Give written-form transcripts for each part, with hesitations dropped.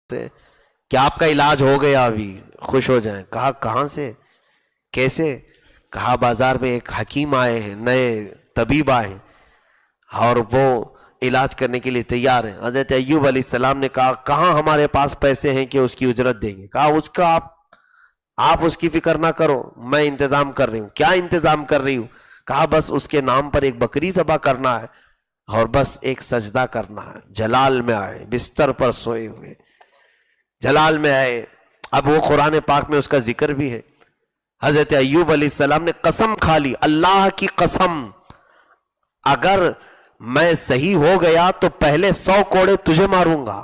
سے کہ آپ کا علاج ہو گیا، ابھی خوش ہو جائیں. کہا کہاں سے، کیسے؟ کہا بازار میں ایک حکیم آئے ہیں، نئے طبیب آئے ہیں اور وہ علاج کرنے کے لیے تیار ہیں. حضرت ایوب علیہ السلام نے کہا کہاں ہمارے پاس پیسے ہیں کہ اس کی اجرت دیں گے؟ کہا اس کا آپ اس کی فکر نہ کرو، میں انتظام کر رہی ہوں. کیا انتظام کر رہی ہوں؟ کہا بس اس کے نام پر ایک بکری ذبح کرنا ہے اور بس ایک سجدہ کرنا ہے. جلال میں آئے، بستر پر سوئے ہوئے جلال میں آئے. اب وہ قرآن پاک میں اس کا ذکر بھی ہے. حضرت ایوب علیہ السلام نے قسم کھا لی، اللہ کی قسم، اگر میں صحیح ہو گیا تو پہلے 100 کوڑے تجھے ماروں گا،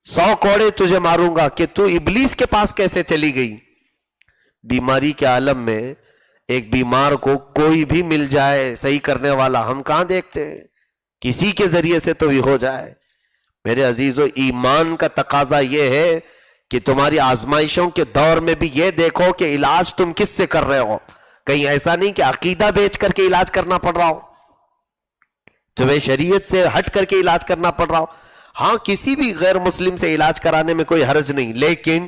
100 کوڑے تجھے ماروں گا کہ تو ابلیس کے پاس کیسے چلی گئی. بیماری کے عالم میں ایک بیمار کو کوئی بھی مل جائے صحیح کرنے والا، ہم کہاں دیکھتے ہیں؟ کسی کے ذریعے سے تو بھی ہو جائے. میرے عزیزو، ایمان کا تقاضا یہ ہے کہ تمہاری آزمائشوں کے دور میں بھی یہ دیکھو کہ علاج تم کس سے کر رہے ہو. کہیں ایسا نہیں کہ عقیدہ بیچ کر کے علاج کرنا پڑ رہا ہو، تمہیں شریعت سے ہٹ کر کے علاج کرنا پڑ رہا ہو. ہاں کسی بھی غیر مسلم سے علاج کرانے میں کوئی حرج نہیں، لیکن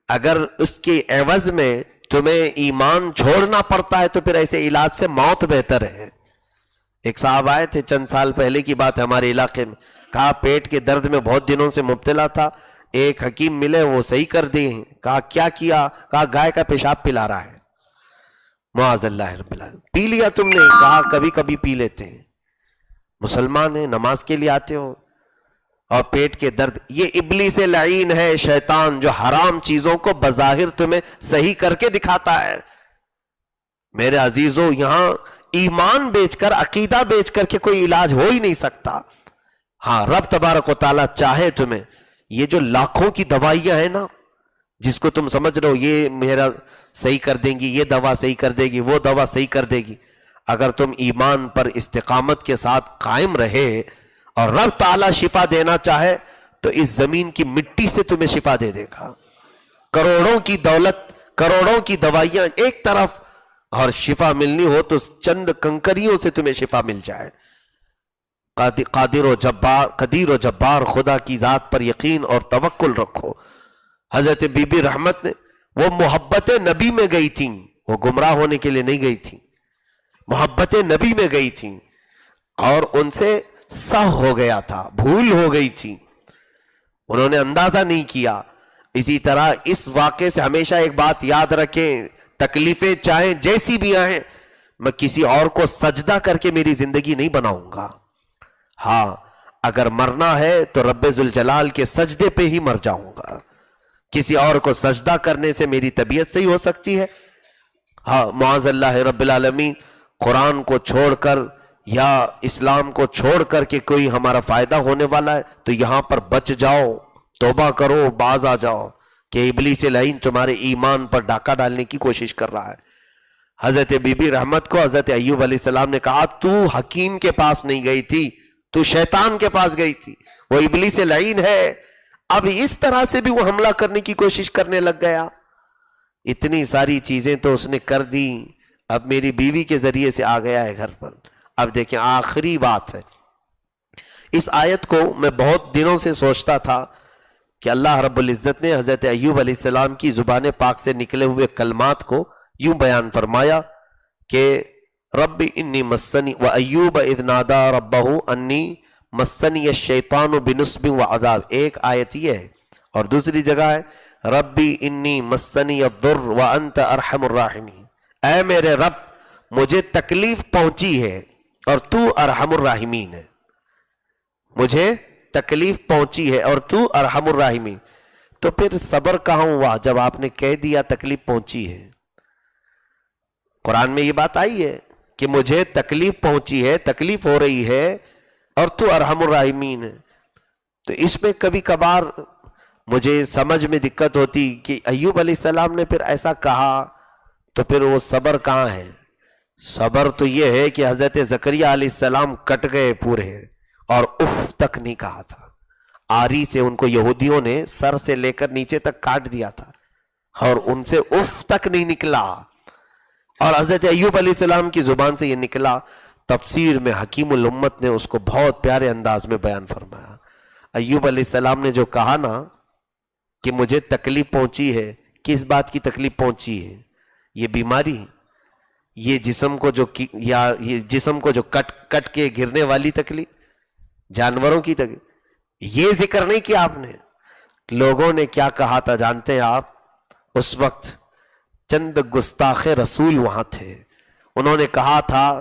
اگر اس کے عوض میں تمہیں ایمان چھوڑنا پڑتا ہے تو پھر ایسے علاج سے موت بہتر ہے. ایک صاحب آئے تھے چند سال پہلے کی بات ہے ہمارے علاقے میں. کہا پیٹ کے درد میں بہت دنوں سے مبتلا تھا، ایک حکیم ملے وہ صحیح کر دیے ہیں. کہا کیا کیا؟ کہا گائے کا پیشاب پلا رہا ہے. معاذ اللہ رب العالمین. پی لیا تم نے؟ کہا کبھی کبھی پی لیتے ہیں. مسلمان ہیں، نماز کے لیے آتے ہو اور پیٹ کے درد. یہ ابلیس لعین ہے، شیطان، جو حرام چیزوں کو بظاہر تمہیں صحیح کر کے دکھاتا ہے. میرے عزیزو، یہاں ایمان بیچ کر، عقیدہ بیچ کر کے کوئی علاج ہو ہی نہیں سکتا. ہاں رب تبارک و تعالیٰ چاہے تمہیں یہ جو لاکھوں کی دوائیاں ہیں نا، جس کو تم سمجھ رہے ہو یہ میرا صحیح کر دیں گی، یہ دوا صحیح کر دے گی، وہ دوا صحیح کر دے گی، اگر تم ایمان پر استقامت کے ساتھ قائم رہے اور رب تعالیٰ شفا دینا چاہے تو اس زمین کی مٹی سے تمہیں شفا دے دے گا. کروڑوں کی دولت، کروڑوں کی دوائیاں ایک طرف، اور شفا ملنی ہو تو چند کنکریوں سے تمہیں شفا مل جائے. قادر و جبار خدا کی ذات پر یقین اور توکل رکھو. حضرت بی بی رحمت نے، وہ محبت نبی میں گئی تھیں، وہ گمراہ ہونے کے لیے نہیں گئی تھیں، محبت نبی میں گئی تھیں اور ان سے سہو ہو گیا تھا، بھول ہو گئی تھی، انہوں نے اندازہ نہیں کیا. اسی طرح اس واقعے سے ہمیشہ ایک بات یاد رکھیں، تکلیفیں چاہیں جیسی بھی آئیں، میں کسی اور کو سجدہ کر کے میری زندگی نہیں بناؤں گا. ہاں اگر مرنا ہے تو رب ذوالجلال کے سجدے پہ ہی مر جاؤں گا. کسی اور کو سجدہ کرنے سے میری طبیعت صحیح ہو سکتی ہے؟ ہاں معاذ اللہ رب العالمین. قرآن کو چھوڑ کر یا اسلام کو چھوڑ کر کے کوئی ہمارا فائدہ ہونے والا ہے تو یہاں پر بچ جاؤ، توبہ کرو، باز آ جاؤ کہ ابلیس لعین تمہارے ایمان پر ڈاکہ ڈالنے کی کوشش کر رہا ہے. حضرت بی بی رحمت کو حضرت ایوب علیہ السلام نے کہا تو حکیم کے پاس نہیں گئی تھی، تو شیطان کے پاس گئی تھی، وہ ابلیس لعین ہے. اب اس طرح سے بھی وہ حملہ کرنے کی کوشش کرنے لگ گیا. اتنی ساری چیزیں تو اس نے کر دی، اب میری بیوی کے ذریعے سے آ گیا ہے گھر پر. اب دیکھیں آخری بات ہے، اس آیت کو میں بہت دنوں سے سوچتا تھا کہ اللہ رب العزت نے حضرت ایوب علیہ السلام کی زبان پاک سے نکلے ہوئے کلمات کو یوں بیان فرمایا کہ رب انی مسنی و ایوب اذ نادا ربہ انی مسنی الشیطان بنصب و عذاب. ایک آیت یہ ہے اور دوسری جگہ ہے ربی انی مسنی الضر وانت ارحم الراحمین. اے میرے رب مجھے تکلیف پہنچی ہے اور تو ارحم الراحمین ہے، مجھے تکلیف پہنچی ہے اور تو ارحم الراحمین. تو پھر صبر کہاں ہوا جب آپ نے کہہ دیا تکلیف پہنچی ہے؟ قرآن میں یہ بات آئی ہے کہ مجھے تکلیف پہنچی ہے، تکلیف ہو رہی ہے اور تو ارحم الراحمین ہے. تو اس میں کبھی کبھار مجھے سمجھ میں دقت ہوتی کہ ایوب علیہ السلام نے پھر ایسا کہا تو پھر وہ صبر کہاں ہے؟ صبر تو یہ ہے کہ حضرت زکریا علیہ السلام کٹ گئے پورے اور اف تک نہیں کہا تھا. آری سے ان کو یہودیوں نے سر سے لے کر نیچے تک کاٹ دیا تھا اور ان سے اف تک نہیں نکلا، اور حضرت ایوب علیہ السلام کی زبان سے یہ نکلا. تفسیر میں حکیم الامت نے اس کو بہت پیارے انداز میں بیان فرمایا. ایوب علیہ السلام نے جو کہا نا کہ مجھے تکلیف پہنچی ہے، کس بات کی تکلیف پہنچی ہے؟ یہ بیماری، یہ جسم کو جو یہ جسم کو جو کٹ کے گرنے والی تکلیف، جانوروں کی تکلیف، یہ ذکر نہیں کیا آپ نے۔ لوگوں نے کیا کہا تھا جانتے ہیں آپ؟ اس وقت چند گستاخ رسول وہاں تھے، انہوں نے کہا تھا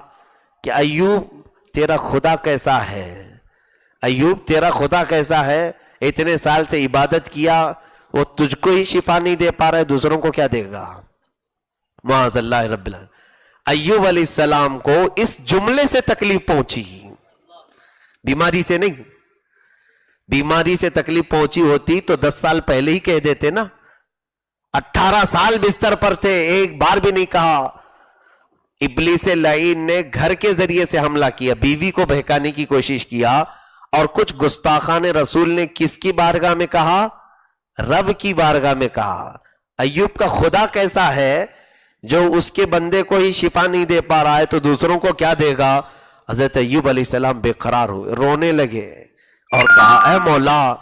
کہ ایوب تیرا خدا کیسا ہے، ایوب تیرا خدا کیسا ہے، اتنے سال سے عبادت کیا، وہ تجھ کو ہی شفا نہیں دے پا رہا ہے، دوسروں کو کیا دے گا؟ معاذ اللہ رب العالمین۔ ایوب علیہ السلام کو اس جملے سے تکلیف پہنچی، بیماری سے نہیں۔ بیماری سے تکلیف پہنچی ہوتی تو 10 سال پہلے ہی کہہ دیتے نا۔ 18 سال بستر پر تھے، ایک بار بھی نہیں کہا۔ ابلیس لعین نے گھر کے ذریعے سے حملہ کیا، بیوی کو بہکانے کی کوشش کیا، اور کچھ گستاخان رسول نے کس کی بارگاہ میں کہا؟ رب کی بارگاہ میں کہا ایوب کا خدا کیسا ہے جو اس کے بندے کو ہی شفا نہیں دے پا رہا ہے تو دوسروں کو کیا دے گا؟ حضرت ایوب علیہ السلام بے قرار ہوئے، رونے لگے اور کہا اے مولا،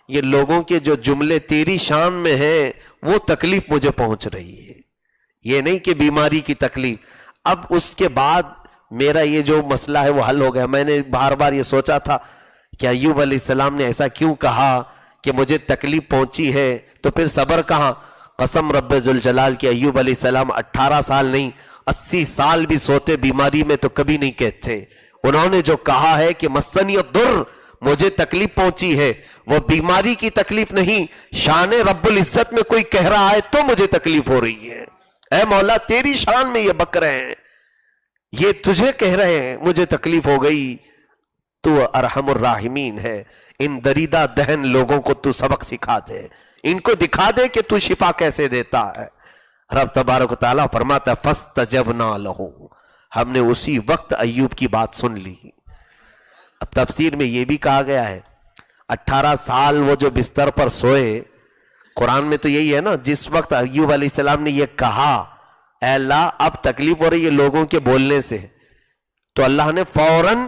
یہ لوگوں کے جو جملے تیری شان میں ہیں وہ تکلیف مجھے پہنچ رہی ہے، یہ نہیں کہ بیماری کی تکلیف۔ اب اس کے بعد میرا یہ جو مسئلہ ہے وہ حل ہو گیا۔ میں نے بار بار یہ سوچا تھا کہ ایوب علیہ السلام نے ایسا کیوں کہا کہ مجھے تکلیف پہنچی ہے، تو پھر صبر کہاں؟ قسم رب ذوالجلال کی، ایوب علیہ السلام 18 سال نہیں 80 سال بھی سوتے بیماری میں تو کبھی نہیں کہتے۔ انہوں نے جو کہا ہے کہ مسنی الضر، مجھے تکلیف پہنچی ہے، وہ بیماری کی تکلیف نہیں، شان رب العزت میں کوئی کہہ رہا ہے تو مجھے تکلیف ہو رہی ہے۔ اے مولا تیری شان میں یہ بک رہے ہیں، یہ تجھے کہہ رہے ہیں، مجھے تکلیف ہو گئی، تو ارحم الراحمین ہے، ان دریدہ دہن لوگوں کو تو سبق سکھا دے، ان کو دکھا دے کہ تو شفا کیسے دیتا ہے۔ رب تبارک و تعالیٰ فرماتا ہے فَاسْتَجَبْنَا لَهُ، ہم نے اسی وقت ایوب کی بات سن لی۔ اب تفسیر میں یہ بھی کہا گیا ہے 18 سال وہ جو بستر پر سوئے، قرآن میں تو یہی ہے نا، جس وقت ایوب علیہ السلام نے یہ کہا اے اللہ اب تکلیف ہو رہی ہے لوگوں کے بولنے سے، تو اللہ نے فوراً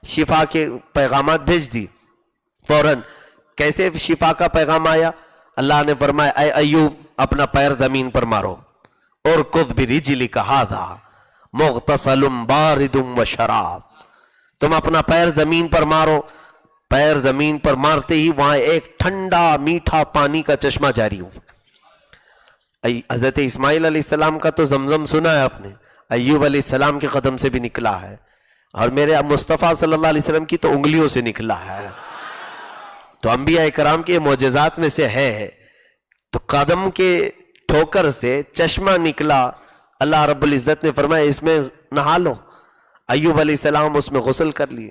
شفا کے پیغامات بھیج دی۔ فوراً کیسے شفا کا پیغام آیا؟ اللہ نے فرمایا اے ایوب اپنا پیر زمین پر مارو، ارکض برجلک ھذا مغتسل بارد وشراب، تم اپنا پیر زمین پر مارو۔ پیر زمین پر مارتے ہی وہاں ایک ٹھنڈا میٹھا پانی کا چشمہ جاری ہوا۔ حضرت اسماعیل علیہ السلام کا تو زمزم سنا ہے آپ نے، ایوب علیہ السلام کے قدم سے بھی نکلا ہے، اور میرے مصطفیٰ صلی اللہ علیہ وسلم کی تو انگلیوں سے نکلا ہے۔ تو انبیاء کرام کے معجزات میں سے ہے، تو قدم کے ٹھوکر سے چشمہ نکلا، اللہ رب العزت نے فرمایا اس میں نہا لو۔ ایوب علیہ السلام اس میں غسل کر لیے،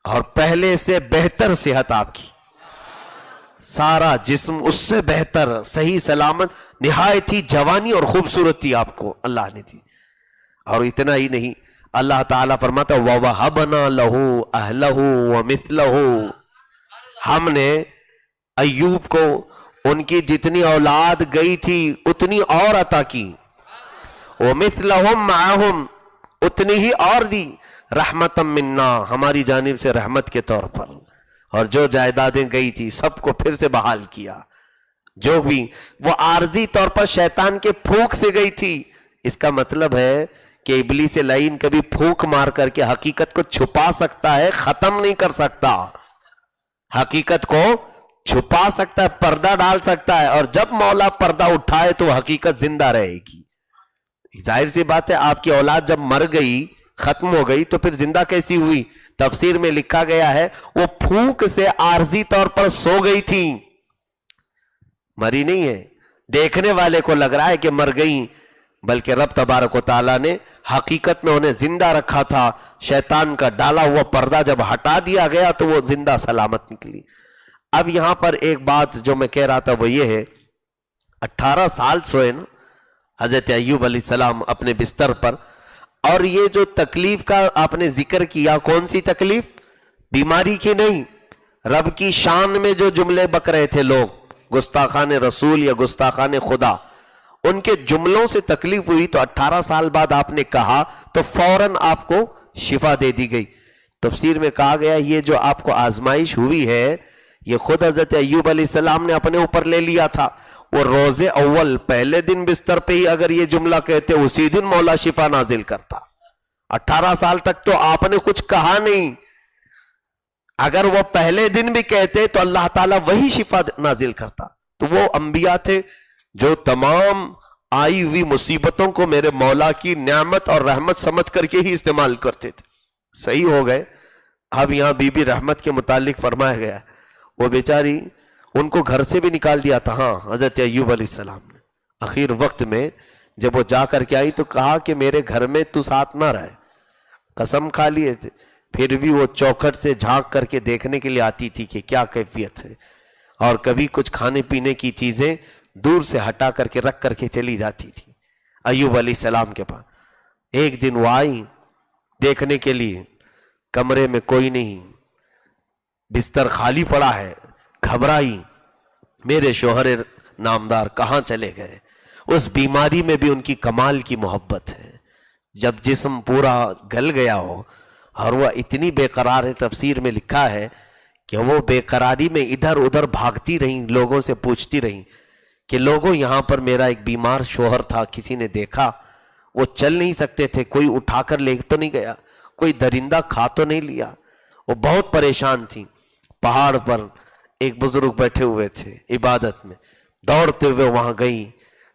اور پہلے سے بہتر صحت آپ کی، سارا جسم اس سے بہتر، صحیح سلامت، نہایت ہی جوانی اور خوبصورتی آپ کو اللہ نے دی۔ اور اتنا ہی نہیں، اللہ تعالیٰ فرماتا وَوَهَبْنَا لَهُ أَهْلَهُ وَمِثْلَهُ، ہم نے ایوب کو ان کی جتنی اولاد گئی تھی اتنی اور عطا کی، وَمِثْلَهُمْ مَعَهُمْ، اتنی ہی اور دی، رحمتم منا، ہماری جانب سے رحمت کے طور پر، اور جو جائیدادیں گئی تھی سب کو پھر سے بحال کیا، جو بھی وہ عارضی طور پر شیطان کے پھونک سے گئی تھی۔ اس کا مطلب ہے کہ ابلیس لعین کبھی پھونک مار کر کے حقیقت کو چھپا سکتا ہے، ختم نہیں کر سکتا، حقیقت کو چھپا سکتا ہے، پردہ ڈال سکتا ہے، اور جب مولا پردہ اٹھائے تو حقیقت زندہ رہے گی۔ ظاہر سی بات ہے آپ کی اولاد جب مر گئی، ختم ہو گئی، تو پھر زندہ کیسی ہوئی؟ تفسیر میں لکھا گیا ہے وہ پھونک سے عارضی طور پر سو گئی تھی، مری نہیں ہے، دیکھنے والے کو لگ رہا ہے کہ مر گئی، بلکہ رب تبارک و تعالیٰ نے حقیقت میں انہیں زندہ رکھا تھا۔ شیطان کا ڈالا ہوا پردہ جب ہٹا دیا گیا تو وہ زندہ سلامت نکلی۔ اب یہاں پر ایک بات جو میں کہہ رہا تھا وہ یہ ہے، 18 سال سوئے نا حضرت ایوب علیہ السلام اپنے بستر پر، اور یہ جو تکلیف کا آپ نے ذکر کیا، کون سی تکلیف؟ بیماری کی نہیں، رب کی شان میں جو جملے بک رہے تھے لوگ، گستاخان رسول یا گستاخان خدا، ان کے جملوں سے تکلیف ہوئی، تو 18 سال بعد آپ نے کہا تو فوراً آپ کو شفا دے دی گئی۔ تفسیر میں کہا گیا یہ جو آپ کو آزمائش ہوئی ہے یہ خود حضرت ایوب علیہ السلام نے اپنے اوپر لے لیا تھا. وہ روز اول پہلے دن بستر پہ ہی اگر یہ جملہ کہتے اسی دن مولا شفا نازل کرتا. 18 سال تک تو آپ نے کچھ کہا نہیں. اگر وہ پہلے دن بھی کہتے تو اللہ تعالیٰ وہی شفا نازل کرتا. تو وہ انبیاء تھے جو تمام آئی ہوئی مصیبتوں کو میرے مولا کی نعمت اور رحمت سمجھ کر کے ہی استعمال کرتے تھے. صحیح ہو گئے. اب یہاں بی بی رحمت کے متعلق فرمایا گیا وہ بیچاری ان کو گھر سے بھی نکال دیا تھا. ہاں حضرت ایوب علیہ السلام نے اخیر وقت میں جب وہ جا کر کے آئی تو کہا کہ میرے گھر میں تو ساتھ نہ رہے. قسم کھا لیے تھے پھر بھی وہ چوکھٹ سے جھانک کر کے دیکھنے کے لیے آتی تھی کہ کیا کیفیت ہے, اور کبھی کچھ کھانے پینے کی چیزیں دور سے ہٹا کر کے رکھ کر کے چلی جاتی تھی ایوب علیہ السلام کے پاس. ایک دن وہ آئی دیکھنے کے لیے, کمرے میں کوئی نہیں, بستر خالی پڑا ہے. گھبرائی, میرے شوہر نامدار کہاں چلے گئے. اس بیماری میں بھی ان کی کمال کی محبت ہے. جب جسم پورا گل گیا ہو اور وہ اتنی بے قرار ہے, تفسیر میں لکھا ہے کہ وہ بے قراری میں ادھر ادھر بھاگتی رہیں, لوگوں سے پوچھتی رہیں کہ لوگوں یہاں پر میرا ایک بیمار شوہر تھا, کسی نے دیکھا, وہ چل نہیں سکتے تھے, کوئی اٹھا کر لے تو نہیں گیا, کوئی درندہ کھا تو نہیں لیا. وہ بہت پریشان تھی. پہاڑ پر ایک بزرگ بیٹھے ہوئے تھے عبادت میں, دوڑتے ہوئے وہاں گئی,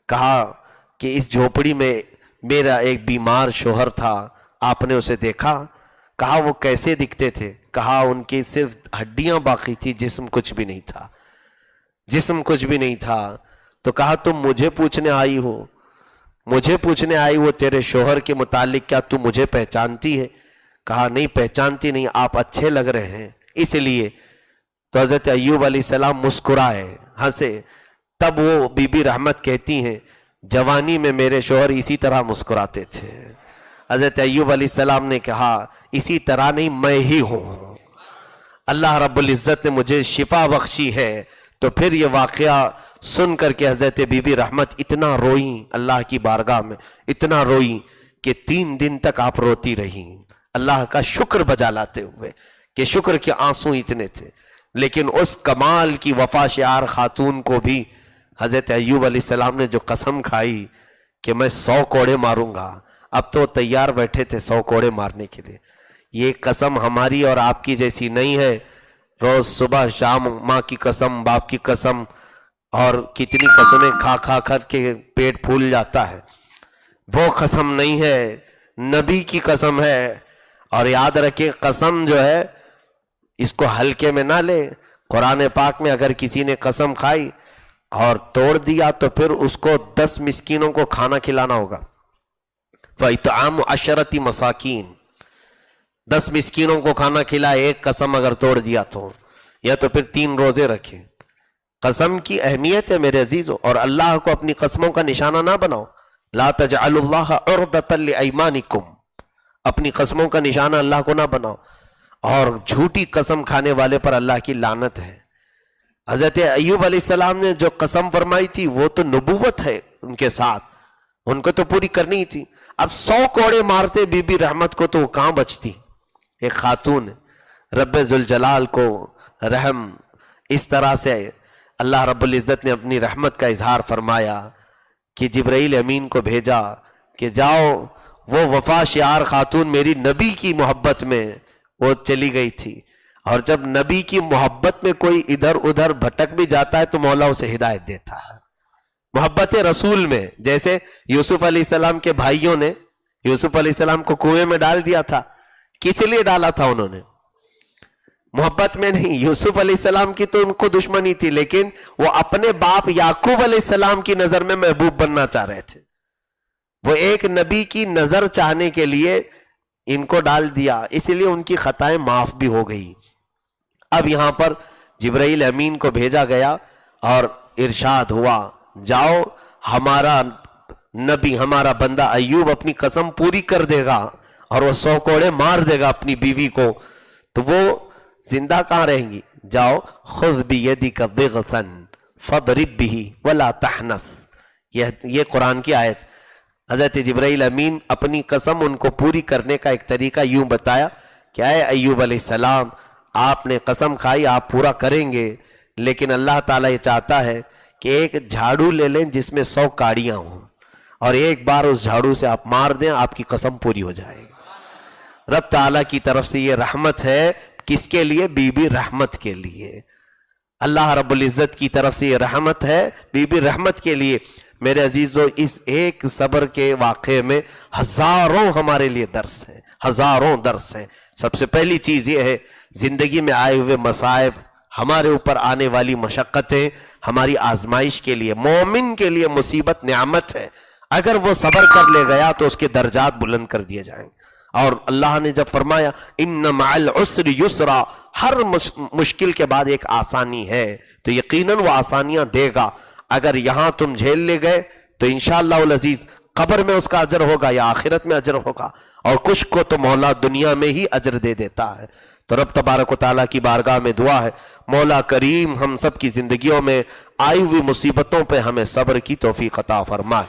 کہا کہ اس جھوپڑی میں میرا ایک بیمار شوہر تھا, آپ نے اسے دیکھا؟ کہا وہ کیسے دکھتے تھے؟ کہا ان کی صرف ہڈیاں باقی تھی, جسم کچھ بھی نہیں تھا, جسم کچھ بھی نہیں تھا. تو کہا تم مجھے پوچھنے آئی ہو, مجھے پوچھنے آئی وہ تیرے شوہر کے متعلق, کیا تو مجھے پہچانتی ہے؟ کہا نہیں پہچانتی نہیں, آپ اچھے لگ رہے ہیں اس لیے. تو حضرت ایوب علیہ السلام مسکرائے, ہنسے. تب وہ بی بی رحمت کہتی ہیں جوانی میں میرے شوہر اسی طرح مسکراتے تھے. حضرت ایوب علیہ السلام نے کہا اسی طرح نہیں, میں ہی ہوں, اللہ رب العزت نے مجھے شفا بخشی ہے. تو پھر یہ واقعہ سن کر کے حضرت بی بی رحمت اتنا روئیں اللہ کی بارگاہ میں, اتنا روئیں کہ 3 دن تک آپ روتی رہیں اللہ کا شکر بجا لاتے ہوئے کہ شکر کے آنسو اتنے تھے. لیکن اس کمال کی وفا شعار خاتون کو بھی حضرت ایوب علیہ السلام نے جو قسم کھائی کہ میں 100 کوڑے ماروں گا, اب تو تیار بیٹھے تھے 100 کوڑے مارنے کے لیے. یہ قسم ہماری اور آپ کی جیسی نہیں ہے, روز صبح شام ماں کی قسم, باپ کی قسم, اور کتنی قسمیں کھا کھا کر کے پیٹ پھول جاتا ہے. وہ قسم نہیں ہے, نبی کی قسم ہے. اور یاد رکھیں قسم جو ہے اس کو ہلکے میں نہ لے. قرآن پاک میں اگر کسی نے قسم کھائی اور توڑ دیا تو پھر اس کو 10 مسکینوں کو کھانا کھلانا ہوگا. فَإِطْعَامُ عَشَرَةِ مَسَاكِينَ, 10 مسکینوں کو کھانا کھلائے, ایک قسم اگر توڑ دیا تو, یا تو پھر 3 روزے رکھیں. قسم کی اہمیت ہے میرے عزیزو, اور اللہ کو اپنی قسموں کا نشانہ نہ بناؤ. لا تجعلوا اللہ عرضة لأیمانکم, اپنی قسموں کا نشانہ اللہ کو نہ بناؤ. اور جھوٹی قسم کھانے والے پر اللہ کی لعنت ہے. حضرت ایوب علیہ السلام نے جو قسم فرمائی تھی وہ تو نبوت ہے ان کے ساتھ, ان کو تو پوری کرنی تھی. اب 100 کوڑے مارتے بی بی رحمت کو تو وہ کہاں بچتی. ایک خاتون, رب ذوالجلال کو رحم اس طرح سے اللہ رب العزت نے اپنی رحمت کا اظہار فرمایا کہ جبرائیل امین کو بھیجا کہ جاؤ, وہ وفا شعار خاتون میری نبی کی محبت میں وہ چلی گئی تھی, اور جب نبی کی محبت میں کوئی ادھر ادھر بھٹک بھی جاتا ہے تو مولا اسے ہدایت دیتا ہے. محبت رسول میں, جیسے یوسف علیہ السلام کے بھائیوں نے یوسف علیہ السلام کو کنویں میں ڈال دیا تھا, کس لیے ڈالا تھا انہوں نے؟ محبت میں نہیں. یوسف علیہ السلام کی تو ان کو دشمنی تھی, لیکن وہ اپنے باپ یعقوب علیہ السلام کی نظر میں محبوب بننا چاہ رہے تھے. وہ ایک نبی کی نظر چاہنے کے لیے ان کو ڈال دیا, اس لیے ان کی خطائیں معاف بھی ہو گئی. اب یہاں پر جبرائیل امین کو بھیجا گیا اور ارشاد ہوا جاؤ, ہمارا نبی ہمارا بندہ ایوب اپنی قسم پوری کر دے گا اور وہ 100 کوڑے مار دے گا اپنی بیوی کو, تو وہ زندہ کہاں رہیں گی. جاؤ خذ بیدک ضغثا فاضرب به ولا تحنث, یہ قرآن کی آیت. حضرت جبرائیل امین اپنی قسم ان کو پوری کرنے کا ایک طریقہ یوں بتایا کہ اے ایوب علیہ السلام, آپ نے قسم کھائی آپ پورا کریں گے، لیکن اللہ تعالیٰ یہ چاہتا ہے کہ ایک جھاڑو لے لیں جس میں 100 کاڑیاں ہوں، اور ایک بار اس جھاڑو سے آپ مار دیں، آپ کی قسم پوری ہو جائے گی۔ رب تعالیٰ کی طرف سے یہ رحمت ہے، کس کے لیے؟ بی بی رحمت کے لیے۔ اللہ رب العزت کی طرف سے یہ رحمت ہے بی بی رحمت کے لیے۔ میرے عزیزو، اس ایک صبر کے واقعے میں ہزاروں ہمارے لیے درس ہیں، ہزاروں درس ہیں۔ سب سے پہلی چیز یہ ہے، زندگی میں آئے ہوئے مصائب، ہمارے اوپر آنے والی مشقتیں ہماری آزمائش کے لیے، مومن کے لیے مصیبت نعمت ہے۔ اگر وہ صبر کر لے گیا تو اس کے درجات بلند کر دیے جائیں گے۔ اور اللہ نے جب فرمایا ان مع العسر یسرا، ہر مشکل کے بعد ایک آسانی ہے، تو یقیناً وہ آسانیاں دے گا۔ اگر یہاں تم جھیل لے گئے تو انشاءاللہ العزیز قبر میں اس کا اجر ہوگا یا آخرت میں اجر ہوگا، اور کچھ کو تو مولا دنیا میں ہی اجر دے دیتا ہے۔ تو رب تبارک و تعالیٰ کی بارگاہ میں دعا ہے، مولا کریم ہم سب کی زندگیوں میں آئی ہوئی مصیبتوں پہ ہمیں صبر کی توفیق عطا فرمائے۔